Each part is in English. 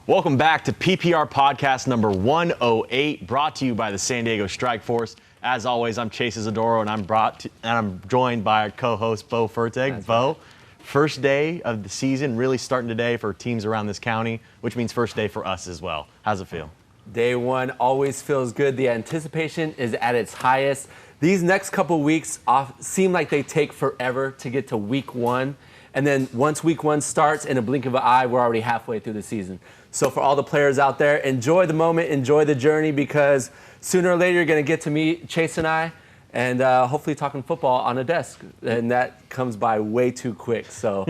Welcome back to PPR podcast number 108, brought to you by the San Diego Strike Force. As always, I'm Chase Izidoro, and I'm joined by our co-host Bowe Fertig. That's Bowe, right. First day of the season, really starting today for teams around this county, which means first day for us as well. How's it feel? Day one always feels good. The anticipation is at its highest. These next couple weeks seem like they take forever to get to week one. And then once week one starts, in a blink of an eye, we're already halfway through the season. So for all the players out there, enjoy the moment, enjoy the journey, because sooner or later you're going to get to meet Chase and I, and hopefully talking football on a desk. And that comes by way too quick. So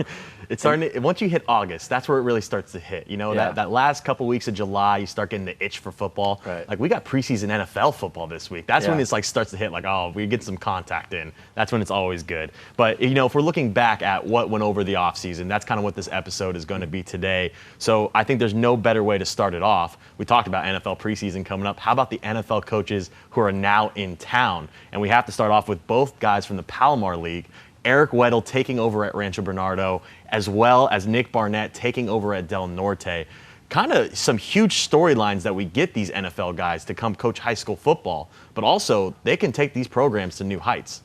it's starting to, once you hit August, that's where it really starts to hit. You know, Yeah. that last couple weeks of July, you start getting the itch for football. Right. Like, we got preseason NFL football this week. That's when Yeah. it's like starts to hit, like, oh, we get some contact in. That's when it's always good. But, you know, if we're looking back at what went over the offseason, that's kind of what this episode is going to be today. So I think there's no better way to start it off. We talked about NFL preseason coming up. How about the NFL coaches who are now in town? And we have to start off with both guys from the Palomar League. Eric Weddle taking over at Rancho Bernardo, as well as Nick Barnett taking over at Del Norte. Kind of some huge storylines that we get these NFL guys to come coach high school football, but also they can take these programs to new heights.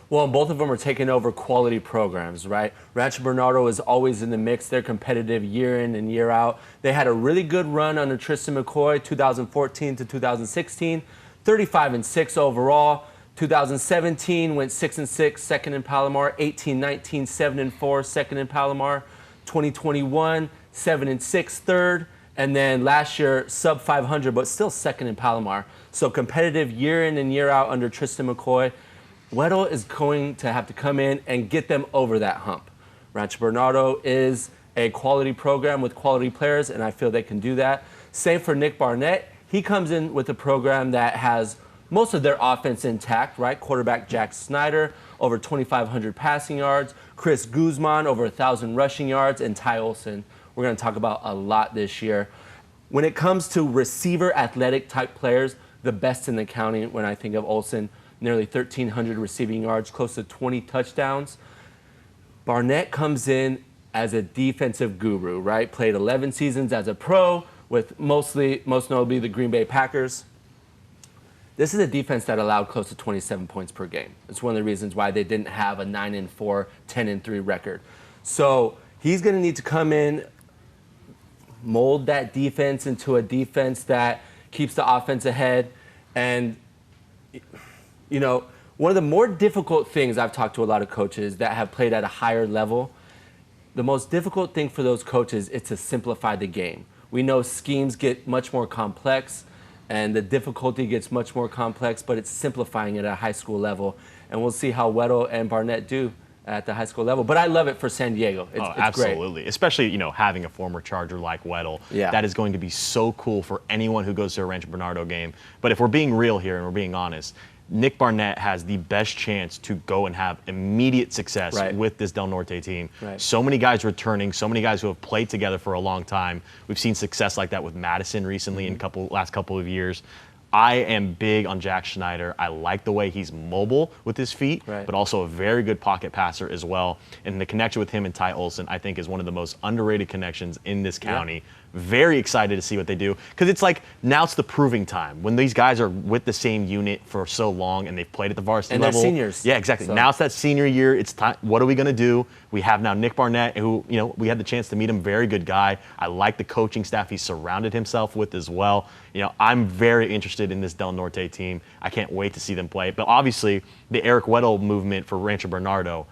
Well, and both of them are taking over quality programs, right? Rancho Bernardo is always in the mix. They're competitive year in and year out. They had a really good run under Tristan McCoy, 2014 to 2016, 35-6 overall. 2017 went 6-6, second in Palomar. 18-19, 7-4, second in Palomar. 2021, 7-6, third. And then last year, sub 500, but still second in Palomar. So competitive year in and year out under Tristan McCoy. Weddle is going to have to come in and get them over that hump. Rancho Bernardo is a quality program with quality players, and I feel they can do that. Same for Nick Barnett. He comes in with a program that has most of their offense intact, right? Quarterback Jack Snyder, over 2,500 passing yards. Chris Guzman, over 1,000 rushing yards. And Ty Olson, we're going to talk about a lot this year. When it comes to receiver athletic type players, the best in the county when I think of Olson, nearly 1,300 receiving yards, close to 20 touchdowns. Barnett comes in as a defensive guru, right? Played 11 seasons as a pro with most notably the Green Bay Packers. This is a defense that allowed close to 27 points per game. It's one of the reasons why they didn't have a 9-4, 10-3 record. So he's going to need to come in, mold that defense into a defense that keeps the offense ahead. And, you know, one of the more difficult things, I've talked to a lot of coaches that have played at a higher level, the most difficult thing for those coaches is to simplify the game. We know schemes get much more complex, and the difficulty gets much more complex, but it's simplifying it at a high school level. And we'll see how Weddle and Barnett do at the high school level. But I love it for San Diego. It's Absolutely. great. Especially, you know, having a former Charger like Weddle. Yeah. That is going to be so cool for anyone who goes to a Rancho Bernardo game. But if we're being real here and we're being honest, Nick Barnett has the best chance to go and have immediate success Right. with this Del Norte team. Right. So many guys returning, so many guys who have played together for a long time. We've seen success like that with Madison recently in last couple of years. I am big on Jack Schneider. I like the way he's mobile with his feet, Right. but also a very good pocket passer as well. And the connection with him and Ty Olson, I think, is one of the most underrated connections in this county. Very excited to see what they do, because it's like, now it's the proving time. When these guys are with the same unit for so long and they've played at the varsity And level. they're seniors. Yeah, exactly. So. Now it's that senior year. It's time. What are we going to do? We have now Nick Barnett, who, you know, we had the chance to meet him. Very good guy. I like the coaching staff he's surrounded himself with as well. You know, I'm very interested in this Del Norte team. I can't wait to see them play. But obviously, the Eric Weddle movement for Rancho Bernardo,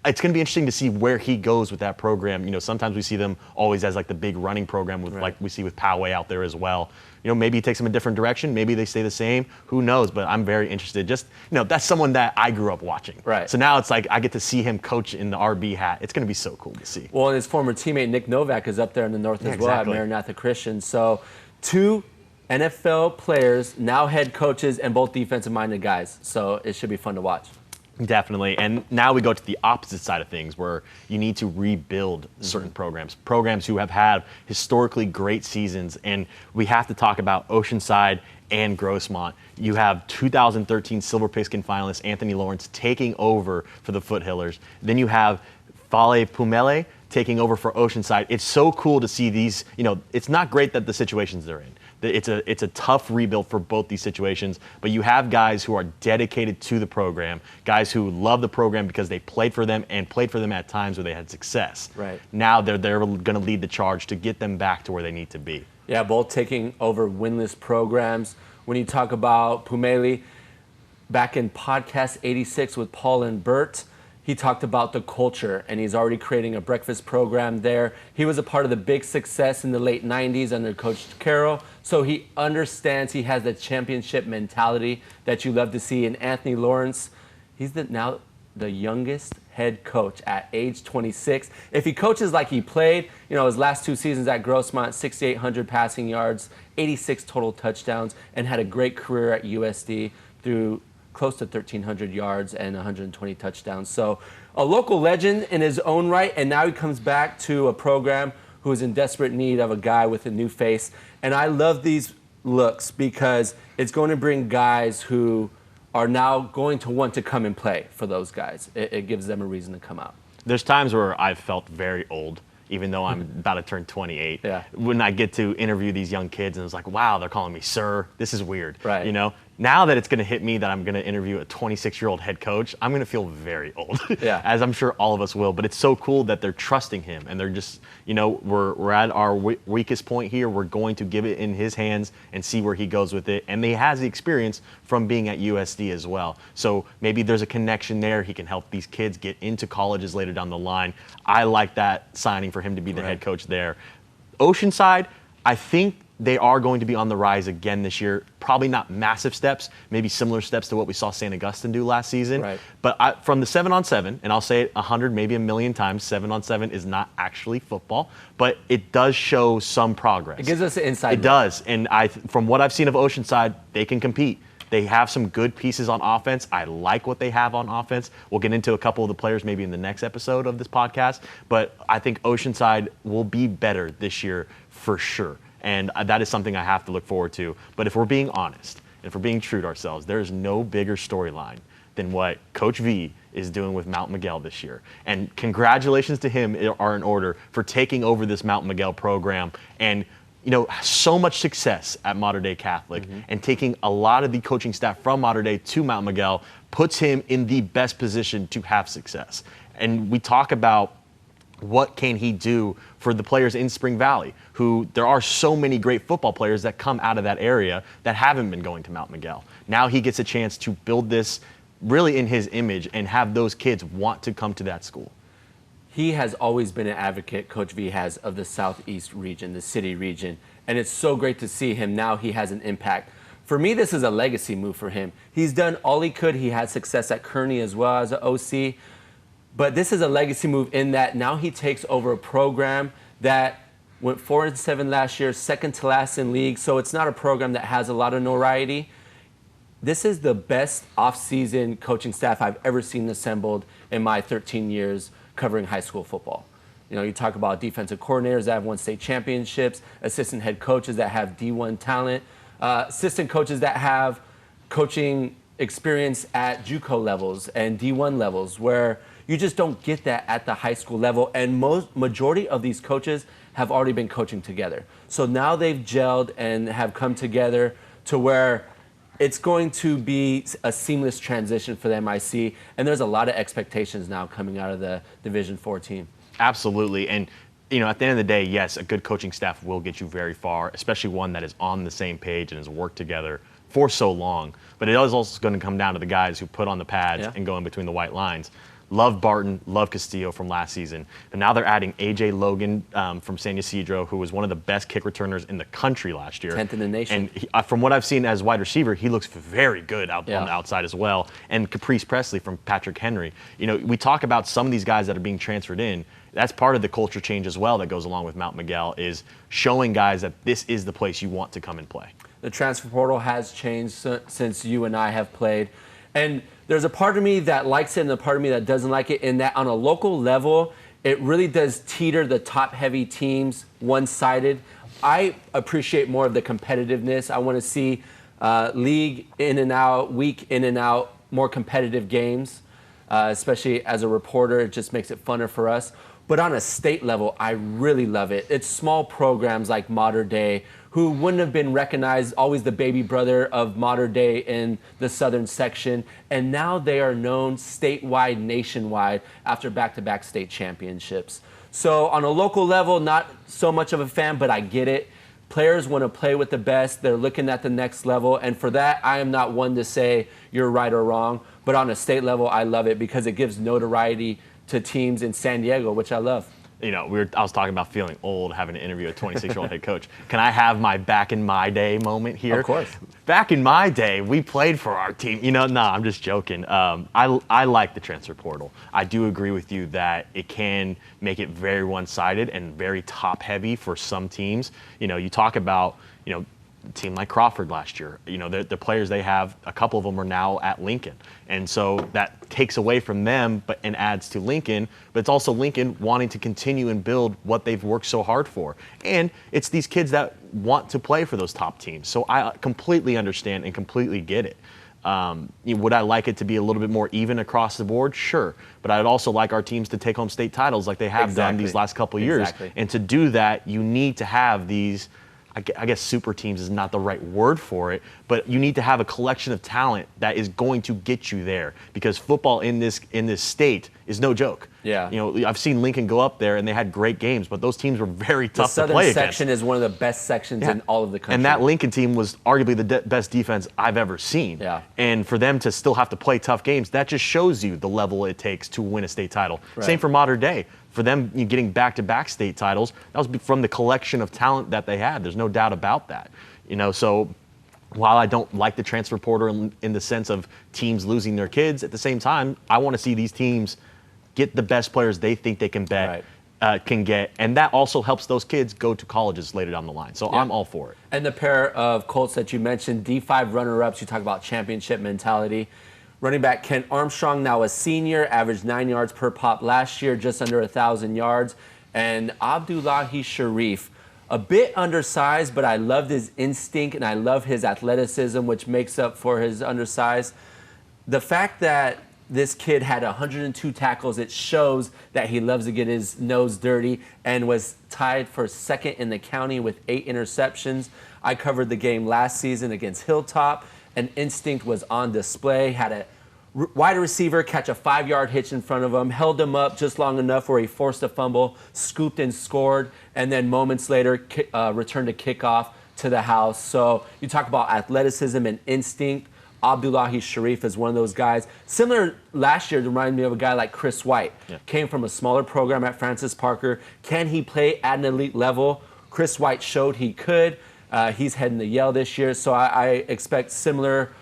it's going to be interesting to see where he goes with that program. You know, sometimes we see them always as like the big running program with like we see with Poway out there as well. You know, maybe he takes them a different direction. Maybe they stay the same. Who knows? But I'm very interested. Just, you know, that's someone that I grew up watching. Right. So now it's like I get to see him coach in the RB hat. It's going to be so cool to see. Well, and his former teammate Nick Novak is up there in the north as well at Maranatha Christian. So 2 NFL players, now head coaches, and both defensive-minded guys. So it should be fun to watch. Definitely. And now we go to the opposite side of things, where you need to rebuild certain programs who have had historically great seasons. And we have to talk about Oceanside and Grossmont. You have 2013 Silver Pigskin finalist Anthony Lawrence taking over for the Foothillers. Then you have Fale Pumele taking over for Oceanside. It's so cool to see these, it's not great that the situations they're in. It's a tough rebuild for both these situations, but you have guys who are dedicated to the program, guys who love the program because they played for them and played for them at times where they had success. Right. Now they're going to lead the charge to get them back to where they need to be. Yeah, both taking over winless programs. When you talk about Pumeli, back in podcast 86 with Paul and Bert, he talked about the culture, and he's already creating a breakfast program there. He was a part of the big success in the late 90s under Coach Carroll, so he understands, he has the championship mentality that you love to see. And Anthony Lawrence, he's now the youngest head coach at age 26. If he coaches like he played, his last 2 seasons at Grossmont, 6,800 passing yards, 86 total touchdowns, and had a great career at USD through close to 1,300 yards and 120 touchdowns. So a local legend in his own right, and now he comes back to a program who is in desperate need of a guy with a new face. And I love these looks because it's going to bring guys who are now going to want to come and play for those guys. It gives them a reason to come out. There's times where I've felt very old, even though I'm about to turn 28. Yeah. When I get to interview these young kids and it's like, wow, they're calling me sir. This is weird. Right. Now that it's going to hit me that I'm going to interview a 26-year-old head coach, I'm going to feel very old, Yeah. as I'm sure all of us will. But it's so cool that they're trusting him, and they're just, we're at our weakest point here. We're going to give it in his hands and see where he goes with it. And he has the experience from being at USD as well. So maybe there's a connection there. He can help these kids get into colleges later down the line. I like that signing for him to be the head coach there. Oceanside, I think they are going to be on the rise again this year. Probably not massive steps, maybe similar steps to what we saw St. Augustine do last season. Right. But from the 7-on-7, and I'll say it 100, maybe a million times, 7-on-7 is not actually football, but it does show some progress. It gives us an inside look. It does, and from what I've seen of Oceanside, they can compete. They have some good pieces on offense. I like what they have on offense. We'll get into a couple of the players maybe in the next episode of this podcast, but I think Oceanside will be better this year for sure. And that is something I have to look forward to. But if we're being honest, and if we're being true to ourselves, there is no bigger storyline than what Coach V is doing with Mount Miguel this year. And congratulations to him are in order for taking over this Mount Miguel program and so much success at Mater Dei Catholic, and taking a lot of the coaching staff from Mater Dei to Mount Miguel puts him in the best position to have success. And we talk about what can he do for the players in Spring Valley, who there are so many great football players that come out of that area that haven't been going to Mount Miguel. Now he gets a chance to build this really in his image and have those kids want to come to that school. He has always been an advocate, Coach V has, of the Southeast region, the city region. And it's so great to see him now he has an impact. For me, this is a legacy move for him. He's done all he could. He had success at Kearney as well as an OC. But this is a legacy move in that now he takes over a program that went 4-7 last year, second to last in league. So it's not a program that has a lot of notoriety. This is the best off-season coaching staff I've ever seen assembled in my 13 years covering high school football. You talk about defensive coordinators that have won state championships, assistant head coaches that have D1 talent, assistant coaches that have coaching experience at JUCO levels and D1 levels, where you just don't get that at the high school level. And majority of these coaches have already been coaching together. So now they've gelled and have come together to where it's going to be a seamless transition for them, I see. And there's a lot of expectations now coming out of the Division IV team. Absolutely. And, at the end of the day, yes, a good coaching staff will get you very far, especially one that is on the same page and has worked together for so long. But it is also going to come down to the guys who put on the pads and go in between the white lines. Love Barton, love Castillo from last season. And now they're adding A.J. Logan from San Ysidro, who was one of the best kick returners in the country last year. 10th in the nation. And from what I've seen as wide receiver, he looks very good on the outside as well. And Caprice Presley from Patrick Henry. We talk about some of these guys that are being transferred in. That's part of the culture change as well that goes along with Mount Miguel, is showing guys that this is the place you want to come and play. The transfer portal has changed since you and I have played. And there's a part of me that likes it and a part of me that doesn't like it, in that on a local level, it really does teeter the top-heavy teams one-sided. I appreciate more of the competitiveness. I want to see league in and out, week in and out, more competitive games, especially as a reporter. It just makes it funner for us. But on a state level, I really love it. It's small programs like Mater Dei, who wouldn't have been recognized, always the baby brother of Mater Dei in the southern section. And now they are known statewide, nationwide, after back-to-back state championships. So on a local level, not so much of a fan, but I get it. Players want to play with the best. They're looking at the next level. And for that, I am not one to say you're right or wrong. But on a state level, I love it because it gives notoriety to teams in San Diego, which I love. You know, I was talking about feeling old, having to interview a 26-year-old head coach. Can I have my back in my day moment here? Of course. Back in my day, we played for our team. You know, no, I'm just joking. I like the transfer portal. I do agree with you that it can make it very one-sided and very top-heavy for some teams. You know, you talk about, you know, a team like Crawford last year, you know, the players they have, a couple of them are now at Lincoln. And so that takes away from them and adds to Lincoln, but it's also Lincoln wanting to continue and build what they've worked so hard for. And it's these kids that want to play for those top teams. So I completely understand and completely get it. Would I like it to be a little bit more even across the board? Sure. But I'd also like our teams to take home state titles like they have done these last couple of years. And to do that, you need to have these, I guess super teams is not the right word for it, but you need to have a collection of talent that is going to get you there, because football in this state is no joke. Yeah. You know, I've seen Lincoln go up there and they had great games, but those teams were very tough to play against. The southern section is one of the best sections in all of the country. And that Lincoln team was arguably the best defense I've ever seen. Yeah. And for them to still have to play tough games, that just shows you the level it takes to win a state title. Right. Same for Mater Dei. For them getting back-to-back state titles, that was from the collection of talent that they had. There's no doubt about that. You know, so while I don't like the transfer portal in the sense of teams losing their kids, at the same time, I want to see these teams get the best players they think they can can get, and that also helps those kids go to colleges later down the line. So I'm all for it. And the pair of Colts that you mentioned, D5 runner-ups, you talk about championship mentality. Running back Kent Armstrong, now a senior, averaged 9 yards per pop last year, just under 1,000 yards. And Abdullahi Sharif, a bit undersized, but I loved his instinct and I love his athleticism, which makes up for his undersize. The fact that this kid had 102 tackles, it shows that he loves to get his nose dirty, and was tied for second in the county with 8 interceptions. I covered the game last season against Hilltop, and instinct was on display. Had a wide receiver catch a 5-yard hitch in front of him, held him up just long enough where he forced a fumble, scooped and scored, and then moments later returned a kickoff to the house. So you talk about athleticism and instinct. Abdullahi Sharif is one of those guys. Similar last year, to remind me of a guy like Chris White. Came from a smaller program at Francis Parker. Can he play at an elite level? Chris White showed he could. He's heading to Yale this year, so I expect similar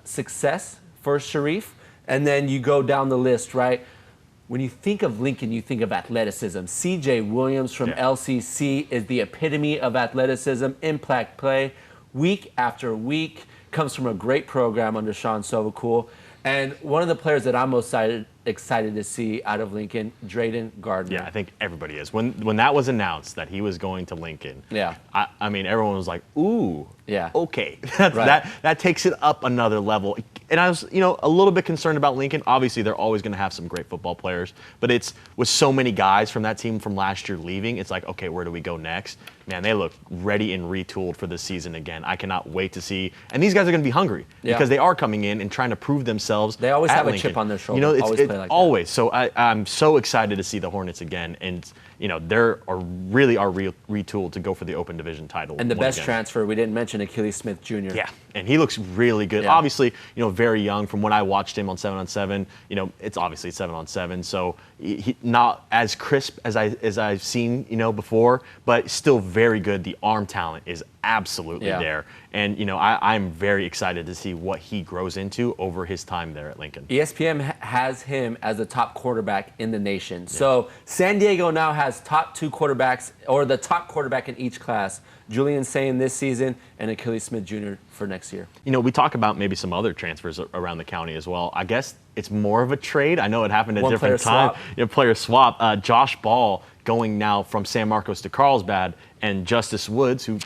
success for Sharif. And then you go down the list, right? When you think of Lincoln, you think of athleticism. C.J. Williams from LCC is the epitome of athleticism, impact play, week after week. Comes from a great program under Sean Sovacool. And one of the players that I'm most excited to see out of Lincoln, Drayden Gardner. Yeah, I think everybody is. When that was announced that he was going to Lincoln, I mean, everyone was like, ooh, okay. That takes it up another level. And I was, you know, a little bit concerned about Lincoln. Obviously, they're always going to have some great football players, but it's with so many guys from that team from last year leaving, it's like, okay, where do we go next? Man, they look ready and retooled for this season again. I cannot wait to see. And these guys are going to be hungry because they are coming in and trying to prove themselves. They always have Lincoln. A chip on their shoulder. You know, it's always play like always. So I'm so excited to see the Hornets again. And you know, they're really are retooled to go for the Open Division title. And the best transfer, we didn't mention Achilles Smith Jr. Yeah, and he looks really good. Yeah. Obviously, you know, very young. From when I watched him on 7-on-7, you know, it's obviously 7-on-7, so he not as crisp as I've seen, you know, before, but still very good. The arm talent is absolutely there. And, you know, I'm very excited to see what he grows into over his time there at Lincoln. ESPN has him as the top quarterback in the nation. Yeah. So San Diego now has top 2 quarterbacks, or the top quarterback in each class. Julian Sayin this season and Achilles Smith Jr. for next year. You know, we talk about maybe some other transfers around the county as well. I guess it's more of a trade. I know it happened at a different time. Player swap. Josh Ball going now from San Marcos to Carlsbad, and Justice Woods, who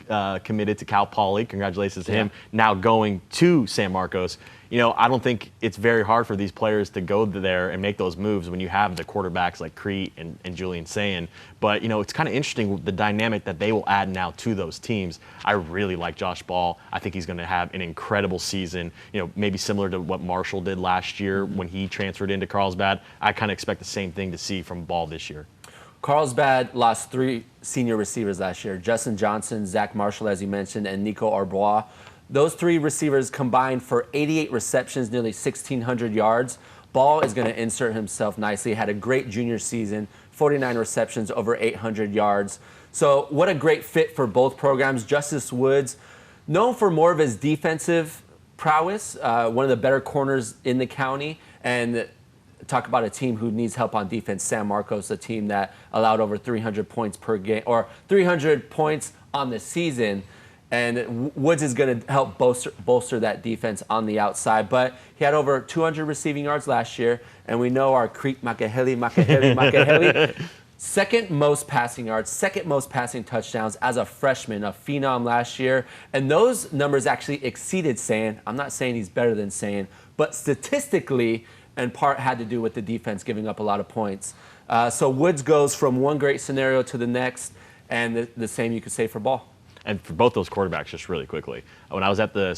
committed to Cal Poly, congratulations to him, now going to San Marcos. I don't think it's very hard for these players to go there and make those moves when you have the quarterbacks like Crete and Julian Sayin. But, it's kind of interesting the dynamic that they will add now to those teams. I really like Josh Ball. I think he's going to have an incredible season, maybe similar to what Marshall did last year when he transferred into Carlsbad. I kind of expect the same thing to see from Ball this year. Carlsbad lost 3 senior receivers last year: Justin Johnson, Zach Marshall, as you mentioned, and Nico Arbois. Those 3 receivers combined for 88 receptions, nearly 1,600 yards. Ball is going to insert himself nicely. Had a great junior season, 49 receptions, over 800 yards. So what a great fit for both programs. Justice Woods, known for more of his defensive prowess, one of the better corners in the county, and talk about a team who needs help on defense. San Marcos, a team that allowed over 300 points per game, or 300 points on the season. And Woods is going to help bolster that defense on the outside. But he had over 200 receiving yards last year. And we know our Creek Makaheli, second most passing yards, second most passing touchdowns as a freshman, a phenom last year. And those numbers actually exceeded Sayin. I'm not saying he's better than Sayin, but statistically, and part had to do with the defense giving up a lot of points. So Woods goes from one great scenario to the next, and the same you could say for Ball. And for both those quarterbacks, just really quickly, when I was at the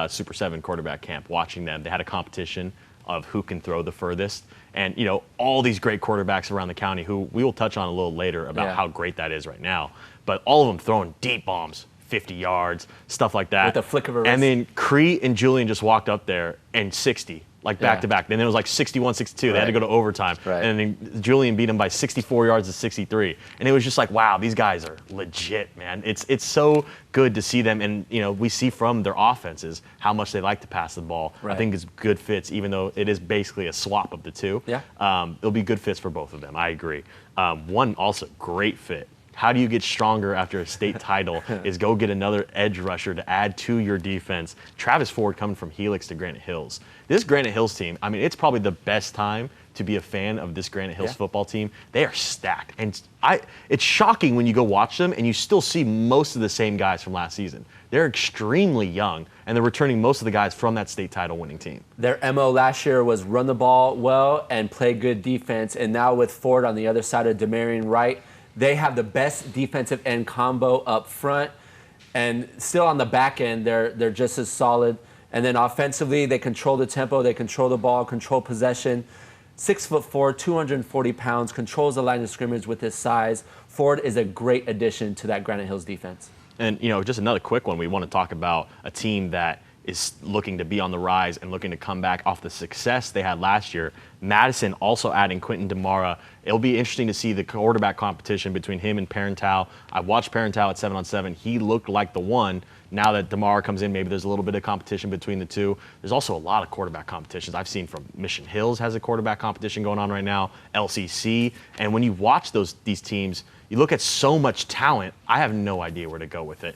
Super 7 quarterback camp watching them, they had a competition of who can throw the furthest. And, all these great quarterbacks around the county who we will touch on a little later about how great that is right now. But all of them throwing deep bombs, 50 yards, stuff like that. With a flick of a wrist. And then Crete and Julian just walked up there and 60. Like back to back. Then it was like 61, 62. They had to go to overtime. Right. And then Julian beat him by 64 yards to 63. And it was just like, wow, these guys are legit, man. It's so good to see them. And, we see from their offenses how much they like to pass the ball. Right. I think it's good fits, even though it is basically a swap of the two. Yeah. It'll be good fits for both of them. I agree. One also great fit. How do you get stronger after a state title is go get another edge rusher to add to your defense. Travis Ford coming from Helix to Granite Hills. This Granite Hills team, it's probably the best time to be a fan of this Granite Hills football team. They are stacked. And it's shocking when you go watch them and you still see most of the same guys from last season. They're extremely young, and they're returning most of the guys from that state title winning team. Their MO last year was run the ball well and play good defense. And now with Ford on the other side of Demarion Wright, they have the best defensive end combo up front, and still on the back end, they're just as solid. And then offensively, they control the tempo, they control the ball, control possession. 6'4", 240 pounds, controls the line of scrimmage with his size. Ford is a great addition to that Granite Hills defense. And, just another quick one. We want to talk about a team that is looking to be on the rise and looking to come back off the success they had last year. Madison also adding Quentin DeMara. It'll be interesting to see the quarterback competition between him and Parental. I watched Parental at 7-on-7. He looked like the one. Now that DeMara comes in, maybe there's a little bit of competition between the two. There's also a lot of quarterback competitions. I've seen from Mission Hills has a quarterback competition going on right now, LCC. And when you watch these teams, you look at so much talent, I have no idea where to go with it.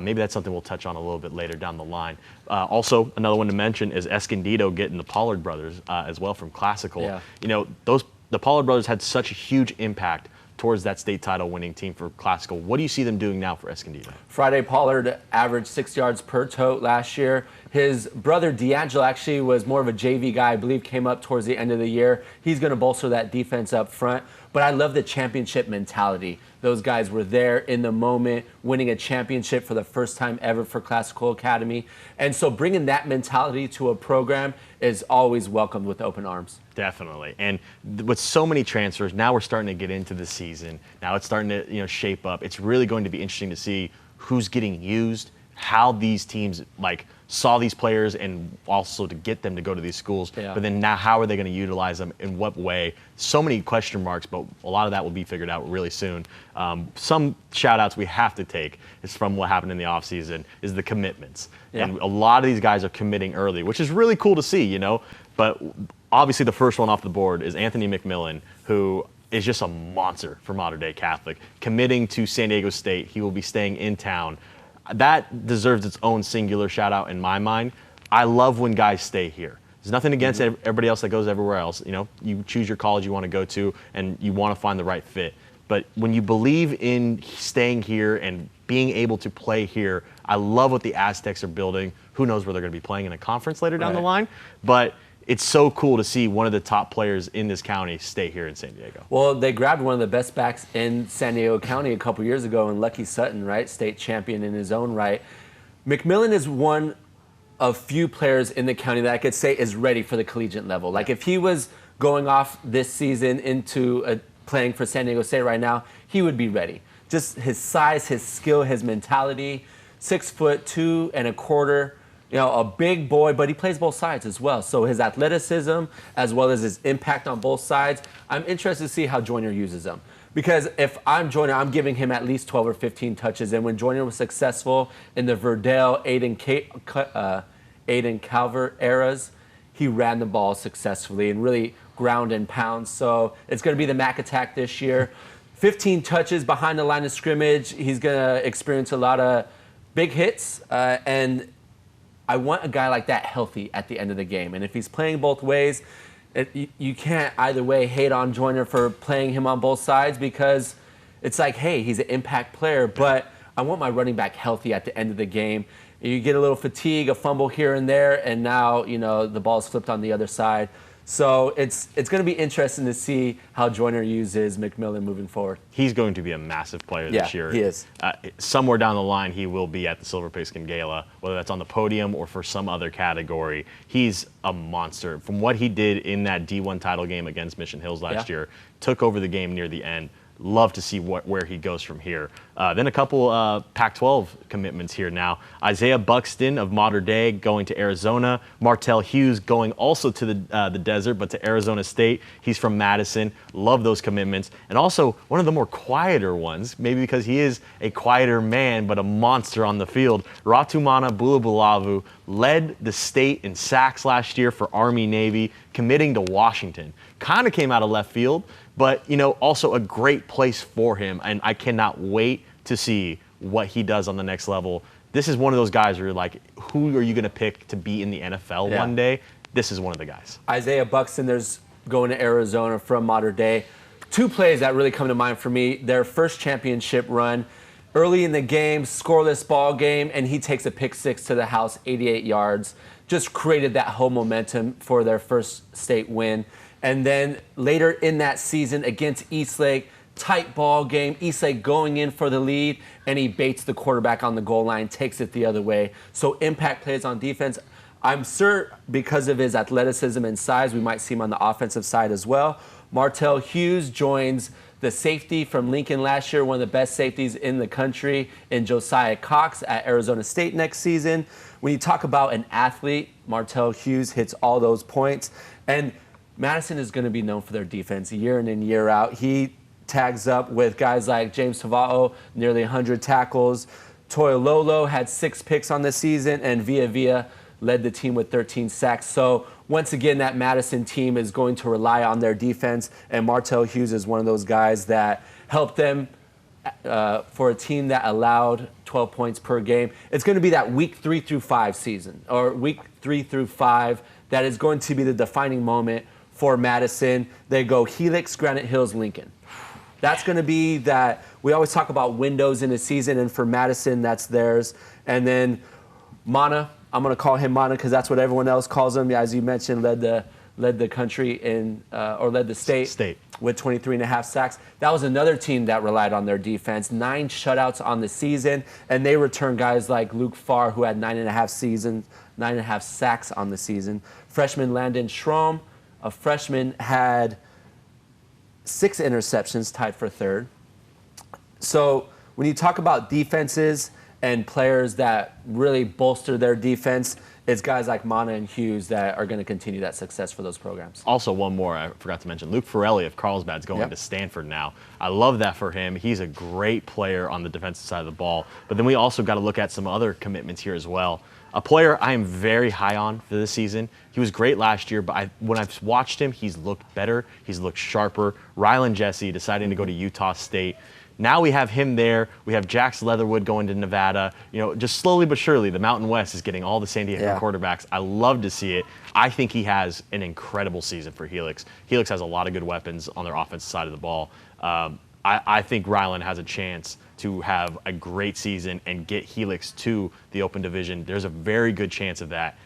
Maybe that's something we'll touch on a little bit later down the line. Also, another one to mention is Escondido getting the Pollard brothers as well from Classical. Yeah. The Pollard brothers had such a huge impact towards that state title winning team for Classical. What do you see them doing now for Escondido? Friday Pollard averaged 6 yards per tote last year. His brother D'Angelo actually was more of a JV guy, I believe came up towards the end of the year. He's going to bolster that defense up front. But I love the championship mentality. Those guys were there in the moment, winning a championship for the first time ever for Classical Academy. And so bringing that mentality to a program is always welcomed with open arms. Definitely. And with so many transfers, now we're starting to get into the season. Now it's starting to shape up. It's really going to be interesting to see who's getting used, how these teams saw these players, and also to get them to go to these schools. Yeah. But then now how are they going to utilize them, in what way? So many question marks, but a lot of that will be figured out really soon. Some shout outs we have to take is from what happened in the offseason is the commitments. Yeah. And a lot of these guys are committing early, which is really cool to see, But obviously the first one off the board is Anthony McMillan, who is just a monster for Mater Dei Catholic. Committing to San Diego State, he will be staying in town. That deserves its own singular shout out in my mind. I love when guys stay here. There's nothing against everybody else that goes everywhere else. You choose your college you want to go to, and you want to find the right fit. But when you believe in staying here and being able to play here, I love what the Aztecs are building, Who knows where they're going to be playing in a conference later down the line. But it's so cool to see one of the top players in this county stay here in San Diego. Well, they grabbed one of the best backs in San Diego County a couple years ago in Lucky Sutton, right? State champion in his own right. McMillan is one of few players in the county that I could say is ready for the collegiate level. Like if he was going off this season into playing for San Diego State right now, he would be ready. Just his size, his skill, his mentality, 6'2" and a quarter. You know, a big boy, but he plays both sides as well. So his athleticism, as well as his impact on both sides, I'm interested to see how Joyner uses them. Because if I'm Joyner, I'm giving him at least 12 or 15 touches. And when Joyner was successful in the Weddle, Aiden Calvert eras, he ran the ball successfully and really ground and pound. So it's going to be the Mac attack this year. 15 touches behind the line of scrimmage. He's going to experience a lot of big hits. And I want a guy like that healthy at the end of the game. And if he's playing both ways, you can't either way hate on Joyner for playing him on both sides, because it's like, hey, he's an impact player, but I want my running back healthy at the end of the game. You get a little fatigue, a fumble here and there, and now, you know, the ball's flipped on the other side. So it's going to be interesting to see how Joyner uses McMillan moving forward. He's going to be a massive player this year. He is. Somewhere down the line, he will be at the Silver Pigskin Gala, whether that's on the podium or for some other category. He's a monster. From what he did in that D1 title game against Mission Hills last year, took over the game near the end. Love to see where he goes from here. Then a couple Pac-12 commitments here now. Isaiah Buxton of Mater Dei going to Arizona. Martell Hughes going also to the desert, but to Arizona State. He's from Madison. Love those commitments. And also one of the more quieter ones, maybe because he is a quieter man, but a monster on the field. Ratumana Bulabulavu led the state in sacks last year for Army-Navy, committing to Washington. Kind of came out of left field, but, you know, also a great place for him. And I cannot wait to see what he does on the next level. This is one of those guys where you're like, who are you going to pick to be in the NFL one day? This is one of the guys. Isaiah Buxton, there's going to Arizona from Mater Dei. Two plays that really come to mind for me. Their first championship run. Early in the game, scoreless ball game, and he takes a pick six to the house, 88 yards. Just created that whole momentum for their first state win. And then later in that season against Eastlake, tight ball game, Eastlake going in for the lead, and he baits the quarterback on the goal line, takes it the other way. So impact plays on defense. I'm sure because of his athleticism and size, we might see him on the offensive side as well. Martell Hughes joins the safety from Lincoln last year, one of the best safeties in the country, in Josiah Cox at Arizona State next season. When you talk about an athlete, Martell Hughes hits all those points. And Madison is going to be known for their defense year in and year out. He tags up with guys like James Tavao, nearly 100 tackles. Toilolo had 6 picks on the season, and Villa led the team with 13 sacks. So once again, that Madison team is going to rely on their defense, and Martell Hughes is one of those guys that helped them for a team that allowed 12 points per game. It's going to be that week 3 through 5 season, or week 3 through 5, that is going to be the defining moment for Madison. They go Helix, Granite Hills, Lincoln. That's going to be that. We always talk about windows in a season, and for Madison, that's theirs. And then Mana, I'm going to call him Mana because that's what everyone else calls him. As you mentioned, led the country in, or led the state with 23.5 sacks. That was another team that relied on their defense. 9 shutouts on the season, and they returned guys like Luke Farr, who had 9.5 sacks on the season. Freshman Landon Schrom, a freshman, had 6 interceptions, tied for third. So when you talk about defenses and players that really bolster their defense, it's guys like Mana and Hughes that are going to continue that success for those programs. Also, one more I forgot to mention. Luke Ferrelli of Carlsbad's going to Stanford now. I love that for him. He's a great player on the defensive side of the ball. But then we also got to look at some other commitments here as well. A player I am very high on for this season. He was great last year, but when I've watched him, he's looked better. He's looked sharper. Rylan Jesse deciding to go to Utah State. Now we have him there. We have Jax Leatherwood going to Nevada. You know, just slowly but surely, the Mountain West is getting all the San Diego quarterbacks. I love to see it. I think he has an incredible season for Helix. Helix has a lot of good weapons on their offensive side of the ball. I think Rylan has a chance to have a great season and get Helix to the Open Division. There's a very good chance of that.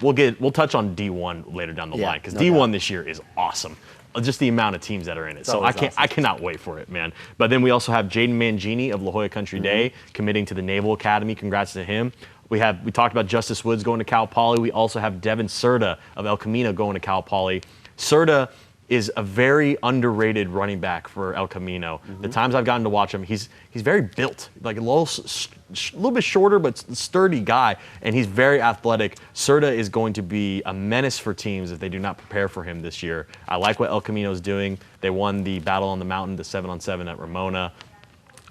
We'll touch on D1 later down the line because D1 this year is awesome. Just the amount of teams that are in it. So I cannot wait for it, man. But then we also have Jaden Mangini of La Jolla Country Day committing to the Naval Academy. Congrats to him. We talked about Justice Woods going to Cal Poly. We also have Devin Serta of El Camino going to Cal Poly. Serta is a very underrated running back for El Camino. The times I've gotten to watch him, he's very built, like a little bit shorter, but sturdy guy, and he's very athletic. Serta is going to be a menace for teams if they do not prepare for him this year. I like what El Camino is doing. They won the Battle on the Mountain, the 7-on-7 at Ramona.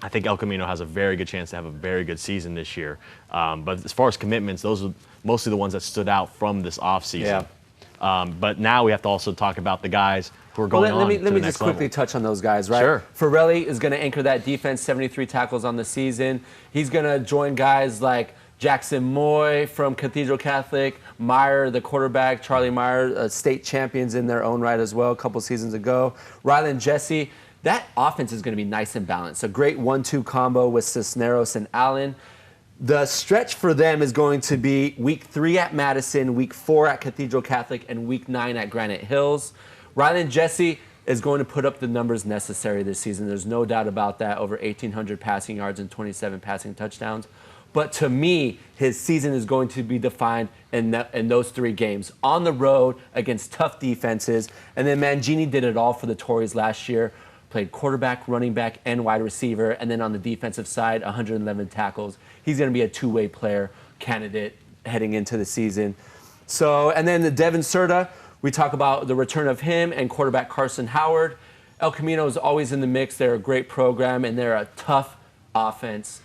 I think El Camino has a very good chance to have a very good season this year. But as far as commitments, those are mostly the ones that stood out from this offseason. But now we have to also talk about the guys who are going on to the next level. Let me just quickly touch on those guys, right? Sure. Ferrelli is going to anchor that defense, 73 tackles on the season. He's going to join guys like Jackson Moy from Cathedral Catholic, Meyer, the quarterback, Charlie Meyer, state champions in their own right as well a couple seasons ago. Rylan Jesse. That offense is going to be nice and balanced. A great 1-2 combo with Cisneros and Allen. The stretch for them is going to be week 3 at Madison, week 4 at Cathedral Catholic, and week 9 at Granite Hills. Rylan Jesse is going to put up the numbers necessary this season. There's no doubt about that. Over 1,800 passing yards and 27 passing touchdowns. But to me, his season is going to be defined in those 3 games. On the road against tough defenses. And then Mangini did it all for the Tories last year. Played quarterback, running back, and wide receiver. And then on the defensive side, 111 tackles. He's going to be a two-way player candidate heading into the season. So, and then the Devin Serta, we talk about the return of him and quarterback Carson Howard. El Camino is always in the mix. They're a great program, and they're a tough offense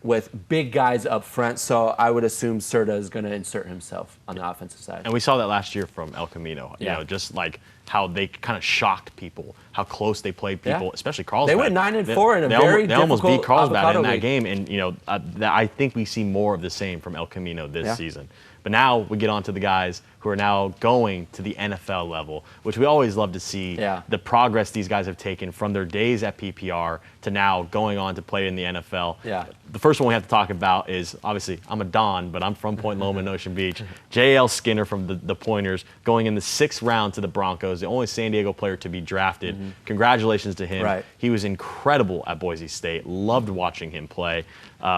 with big guys up front. So I would assume Serta is going to insert himself on the offensive side. And we saw that last year from El Camino. You know, just like how they kind of shocked people, how close they played people, especially Carlsbad. They went 9-4 in a very difficult They almost beat Carlsbad in that league. game. And, you know, I think we see more of the same from El Camino this season. But now we get on to the guys who are now going to the NFL level, which we always love to see the progress these guys have taken from their days at PPR to now going on to play in the NFL. The first one we have to talk about is, obviously, I'm a Don, but I'm from Point Loma and Ocean Beach. J.L. Skinner from the Pointers going in the 6th round to the Broncos, the only San Diego player to be drafted. Congratulations to him. He was incredible at Boise State. Loved watching him play.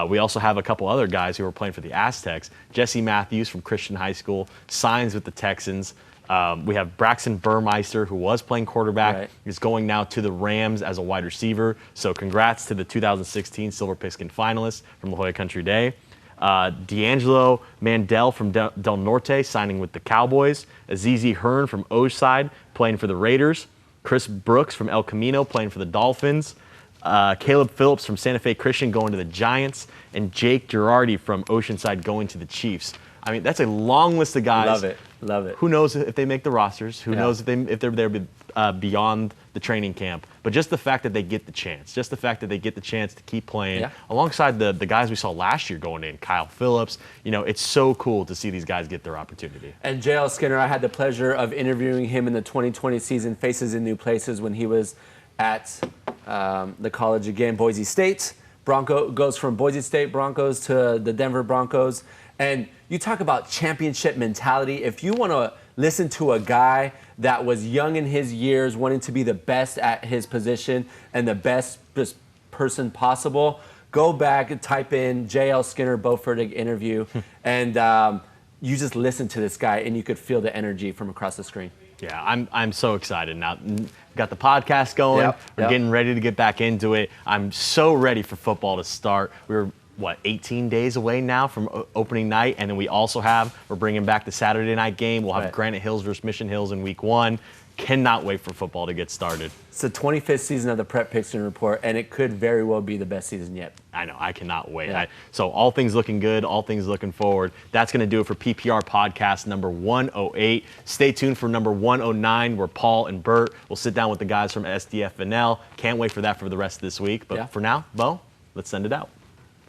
We also have a couple other guys who were playing for the Aztecs. Jesse Matthews from Christian High School signs with the Texans. We have Braxton Burmeister, who was playing quarterback, is going now to the Rams as a wide receiver. So congrats to the 2016 Silver Pigskin finalists from La Jolla Country Day. D'Angelo Mandel from Del Norte signing with the Cowboys. Azizi Hearn from Oceanside playing for the Raiders. Chris Brooks from El Camino playing for the Dolphins. Caleb Phillips from Santa Fe Christian going to the Giants. And Jake Girardi from Oceanside going to the Chiefs. I mean, that's a long list of guys. Love it. Love it. Who knows if they make the rosters? Who knows if they're there beyond the training camp? But just the fact that they get the chance, just the fact that they get the chance to keep playing alongside the guys we saw last year going in, Kyle Phillips. You know, it's so cool to see these guys get their opportunity. And J.L. Skinner, I had the pleasure of interviewing him in the 2020 season, Faces in New Places, when he was at the college again, Boise State. Bronco goes from Boise State Broncos to the Denver Broncos. And you talk about championship mentality. If you want to listen to a guy that was young in his years, wanting to be the best at his position and the best person possible, go back and type in J.L. Skinner, Bowe Fertig interview, and you just listen to this guy, and you could feel the energy from across the screen. Yeah, I'm so excited now. Got the podcast going. We're getting ready to get back into it. I'm so ready for football to start. We're 18 days away now from opening night, and then we're bringing back the Saturday night game. We'll have Granite Hills versus Mission Hills in week 1. Cannot wait for football to get started. It's the 25th season of the Prep Pigskin Report, and it could very well be the best season yet. I know. I cannot wait. So all things looking good, all things looking forward. That's going to do it for PPR podcast number 108. Stay tuned for number 109, where Paul and Bert will sit down with the guys from SDFNL. Can't wait for that for the rest of this week. But for now, Bo, let's send it out.